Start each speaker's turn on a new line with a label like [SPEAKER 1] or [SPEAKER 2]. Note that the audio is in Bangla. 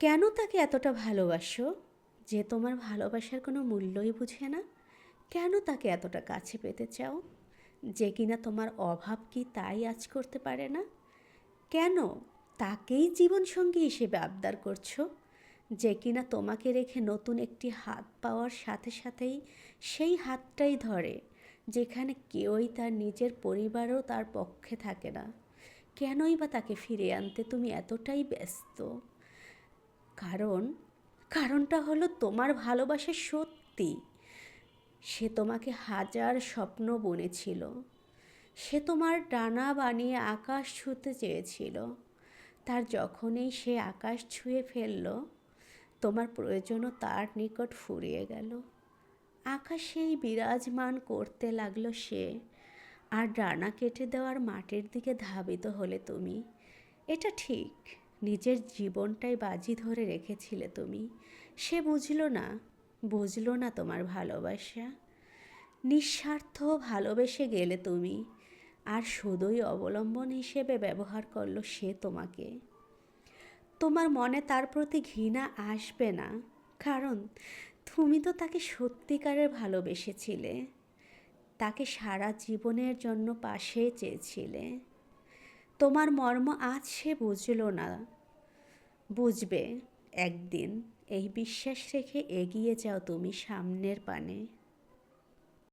[SPEAKER 1] কেন তাকে এতটা ভালোবাসো যে তোমার ভালোবাসার কোনো মূল্যই বুঝে না? কেন তাকে এতটা কাছে পেতে চাও যে কিনা তোমার অভাব কি তাই আঁচ করতে পারে না? কেন তাকেই জীবনসঙ্গী হিসেবে আবদার করছো যে কিনা তোমাকে রেখে নতুন একটি হাত পাওয়ার সাথে সাথেই সেই হাতটাই ধরে যেখানে কেউই তার নিজের পরিবারও তার পক্ষে থাকে না? কেনই বা তাকে ফিরিয়ে আনতে তুমি এতটাই ব্যস্ত? কারণ কারণটা হলো তোমার ভালোবাসা সত্যি। সে তোমাকে হাজার স্বপ্ন বুনেছিল। সে তোমার ডানা বানিয়ে আকাশ ছুঁতে চেয়েছিল। তার যখনই সে আকাশ ছুঁয়ে ফেলল, তোমার প্রয়োজনও তার নিকট ফুরিয়ে গেল। আকাশেই বিরাজমান করতে লাগলো সে, আর ডানা কেটে দেওয়ার মাটির দিকে ধাবিত হলে তুমি। এটা ঠিক, নিজের জীবনটাই বাজি ধরে রেখেছিলে তুমি। সে বুঝলো না তোমার ভালোবাসা। নিঃস্বার্থ ভালোবেসে গেলে তুমি, আর শুধুই অবলম্বন হিসেবে ব্যবহার করলো সে তোমাকে। তোমার মনে তার প্রতি ঘৃণা আসবে না, কারণ তুমি তো তাকে সত্যিকারের ভালোবেসেছিলে। তাকে সারা জীবনের জন্য পাশে চেয়েছিলে। তোমার মর্ম আজ সে বুঝল না, বুঝবে একদিন। এই বিশ্বাস রেখে এগিয়ে যাও তুমি সামনের পানে।